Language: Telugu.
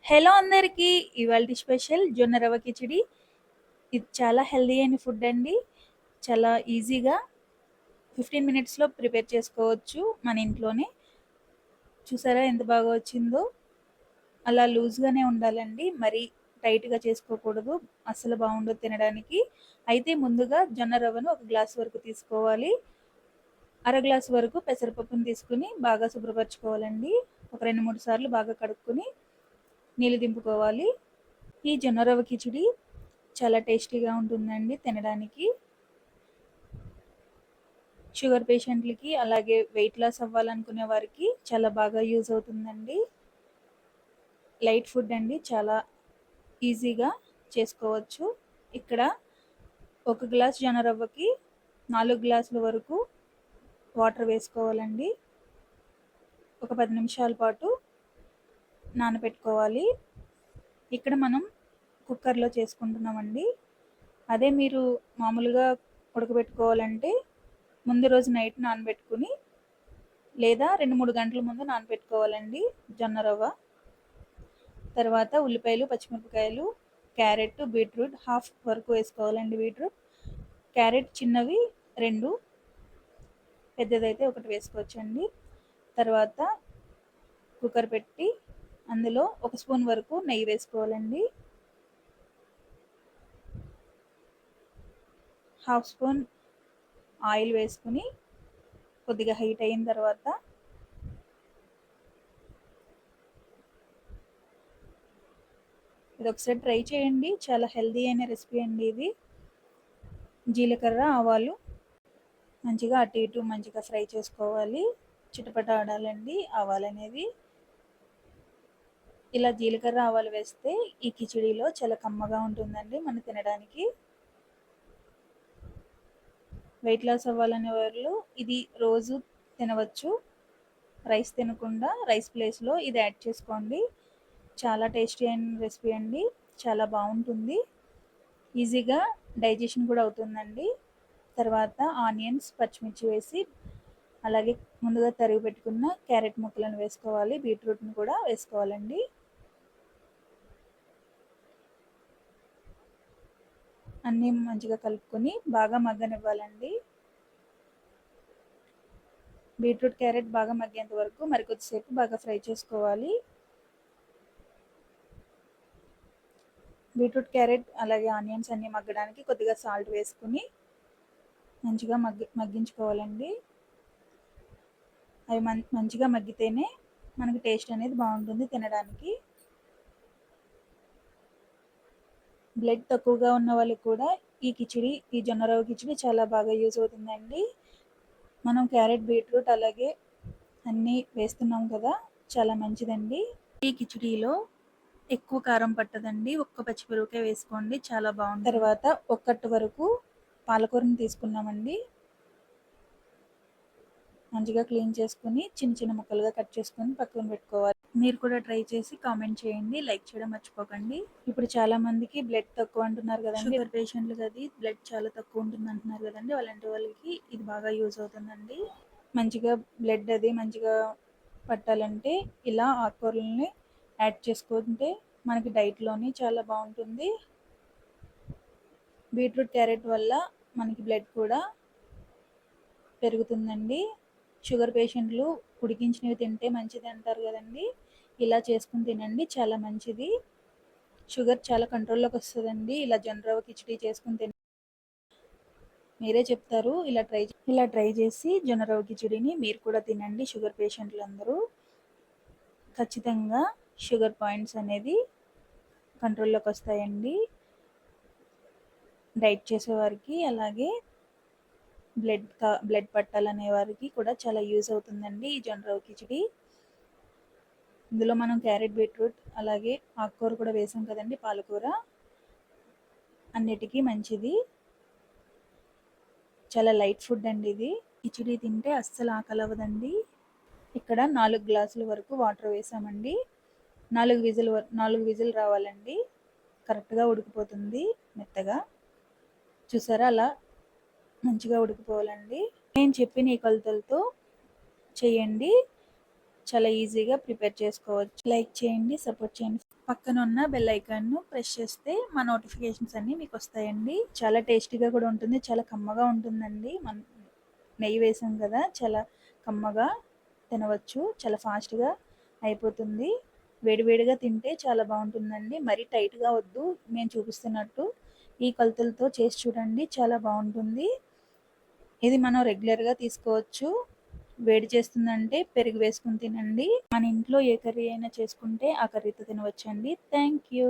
హలో అందరికీ! ఇవాల్టి స్పెషల్ జొన్న రవ్వ కిచిడి. ఇది చాలా హెల్తీ అయిన ఫుడ్ అండి. చాలా ఈజీగా 15 మినిట్స్‌లో ప్రిపేర్ చేసుకోవచ్చు మన ఇంట్లోనే. చూసారా ఎంత బాగా వచ్చిందో? అలా లూజ్‌గానే ఉండాలండి. మరీ టైట్‌గా చేసుకోకూడదు. అస్సలు బాగుండదు తినడానికి. అయితే ముందుగా జొన్న రవ్వను ఒక గ్లాస్ వరకు తీసుకోవాలి. అర గ్లాస్ వరకు పెసరపప్పును తీసుకొని బాగా శుభ్రపరచుకోవాలండి. ఒక 2, 3 సార్లు బాగా కడుక్కొని నీళ్లు దింపుకోవాలి. ఈ జొన్న రవ్వ కిచిడి చాలా టేస్టీగా ఉంటుందండి తినడానికి. షుగర్ పేషెంట్లకి అలాగే వెయిట్ లాస్ అవ్వాలనుకునే వారికి చాలా బాగా యూజ్ అవుతుందండి. లైట్ ఫుడ్ అండి, చాలా ఈజీగా చేసుకోవచ్చు. ఇక్కడ ఒక గ్లాస్ జొన్న రవ్వకి 4 గ్లాసుల వరకు వాటర్ వేసుకోవాలండి. ఒక 10 నిమిషాల పాటు నానబెట్టుకోవాలి. ఇక్కడ మనం కుక్కర్లో చేసుకుంటున్నామండి. అదే మీరు మామూలుగా ఉడకబెట్టుకోవాలంటే ముందు రోజు నైట్ నానబెట్టుకుని లేదా 2-3 గంటల ముందు నానబెట్టుకోవాలండి జొన్న రవ్వ. తర్వాత ఉల్లిపాయలు, పచ్చిమిరపకాయలు, క్యారెట్, బీట్రూట్ హాఫ్ వరకు వేసుకోవాలండి. బీట్రూట్, క్యారెట్ చిన్నవి 2, పెద్దదైతే 1 వేసుకోవచ్చండి. తర్వాత కుక్కర్ పెట్టి అందులో 1 స్పూన్ వరకు నెయ్యి వేసుకోవాలండి. హాఫ్ స్పూన్ ఆయిల్ వేసుకుని కొద్దిగా హీట్ అయిన తర్వాత ఇది ఒకసారి ట్రై చేయండి. చాలా హెల్తీ అయిన రెసిపీ అండి ఇది. జీలకర్ర, ఆవాలు మంచిగా అటు ఇటు మంచిగా ఫ్రై చేసుకోవాలి. చిటపట ఆడాలండి ఆవాలు అనేవి. ఇలా జీలకర్ర, ఆవాలు వేస్తే ఈ కిచిడిలో చాలా కమ్మగా ఉంటుందండి మనం తినడానికి. వెయిట్ లాస్ అవ్వాలనే వాళ్ళు ఇది రోజు తినవచ్చు. రైస్ తినకుండా రైస్ ప్లేస్లో ఇది యాడ్ చేసుకోండి. చాలా టేస్టీ అయిన రెసిపీ అండి. చాలా బాగుంటుంది. ఈజీగా డైజెషన్ కూడా అవుతుందండి. తర్వాత ఆనియన్స్, పచ్చిమిర్చి వేసి అలాగే ముందుగా తరిగి పెట్టుకున్న క్యారెట్ ముక్కలను వేసుకోవాలి. బీట్రూట్ని కూడా వేసుకోవాలండి. అన్నీ మంచిగా కలుపుకొని బాగా మగ్గనివ్వాలండి. బీట్రూట్, క్యారెట్ బాగా మగ్గేంత వరకు మరి కొద్దిసేపు బాగా ఫ్రై చేసుకోవాలి. బీట్రూట్, క్యారెట్ అలాగే ఆనియన్స్ అన్నీ మగ్గడానికి కొద్దిగా సాల్ట్ వేసుకుని మంచిగా మగ్గించుకోవాలండి. అవి మంచిగా మగ్గితేనే మనకి టేస్ట్ అనేది బాగుంటుంది తినడానికి. బ్లడ్ తక్కువగా ఉన్న వాళ్ళకి కూడా ఈ జొన్న రవ్వ కిచిడి చాలా బాగా యూజ్ అవుతుందండి. మనం క్యారెట్, బీట్రూట్ అలాగే అన్నీ వేస్తున్నాం కదా, చాలా మంచిదండి. ఈ కిచిడిలో ఎక్కువ కారం పట్టదండి. ఒక్క పచ్చిమిరపకాయ వేసుకోండి, చాలా బాగుంటుంది. తర్వాత ఒక్కటి వరకు పాలకూరని తీసుకున్నామండి. మంచిగా క్లీన్ చేసుకుని చిన్న చిన్న ముక్కలుగా కట్ చేసుకొని పక్కన పెట్టుకోవాలి. మీరు కూడా ట్రై చేసి కామెంట్ చేయండి. లైక్ చేయడం మర్చిపోకండి. ఇప్పుడు చాలా మందికి బ్లడ్ తక్కువ అంటున్నారు కదండి, షుగర్ పేషెంట్లు కదా, బ్లడ్ చాలా తక్కువ ఉంటుంది అంటున్నారు కదండి, అలాంటి వాళ్ళకి ఇది బాగా యూజ్ అవుతుందండి. మంచిగా బ్లడ్ అది మంచిగా పట్టాలంటే ఇలా ఆకుకూరలని యాడ్ చేసుకుంటే మనకి డైట్లోని చాలా బాగుంటుంది. బీట్రూట్, క్యారెట్ వల్ల మనకి బ్లడ్ కూడా పెరుగుతుందండి. షుగర్ పేషెంట్లు ఉడికించినవి తింటే మంచిది అంటారు కదండి, ఇలా చేసుకుని తినండి, చాలా మంచిది. షుగర్ చాలా కంట్రోల్లోకి వస్తుందండి ఇలా జొన్న రవ్వ కిచిడి చేసుకుని తినండి. మీరే చెప్తారు. ఇలా ట్రై చేసి జొన్న రవ్వ కిచిడిని మీరు కూడా తినండి. షుగర్ పేషెంట్లు అందరూ ఖచ్చితంగా షుగర్ పాయింట్స్ అనేది కంట్రోల్లోకి వస్తాయండి. డైట్ చేసేవారికి అలాగే బ్లడ్ పట్టాలనే వారికి కూడా చాలా యూజ్ అవుతుందండి ఈ జొన్న రవ్వ కిచిడి. ఇందులో మనం క్యారెట్, బీట్రూట్ అలాగే ఆకుకూర కూడా వేసాం కదండి, పాలకూర, అన్నిటికీ మంచిది. చాలా లైట్ ఫుడ్ అండి ఇది. కిచిడి తింటే అస్సలు ఆకలి అవ్వదండి. ఇక్కడ 4 గ్లాసుల వరకు వాటర్ వేసామండి. 4 విజిల్ రావాలండి. కరెక్ట్గా ఉడికిపోతుంది మెత్తగా. చూసారా, అలా మంచిగా ఉడికిపోవాలండి. నేను చెప్పిన ఈ కొలతలతో చేయండి, చాలా ఈజీగా ప్రిపేర్ చేసుకోవచ్చు. లైక్ చేయండి, సపోర్ట్ చేయండి. పక్కనున్న బెల్ ఐకాన్‌ను ప్రెస్ చేస్తే మా నోటిఫికేషన్స్ అన్నీ మీకొస్తాయండి. చాలా టేస్టీగా కూడా ఉంటుంది. చాలా కమ్మగా ఉంటుందండి. నెయ్యి వేసాం కదా! చాలా కమ్మగా తినవచ్చు. చాలా ఫాస్ట్‌గా అయిపోతుంది. వేడి వేడిగా తింటే చాలా బావుంటుందండి. మరీ టైట్‌గా వద్దు. మేము చూపిస్తున్నట్టు ఈ కొలతలతో చేసి చూడండి. చాలా బావుంటుంది. ఇది మనం రెగ్యులర్‌గా తీసుకోవచ్చు. వేడి చేస్తుందంటే పెరుగు వేసుకొని తినండి. మన ఇంట్లో ఏ కర్రీ అయినా చేసుకుంటే ఆ కర్రీతో తినవచ్చండి. Thank you.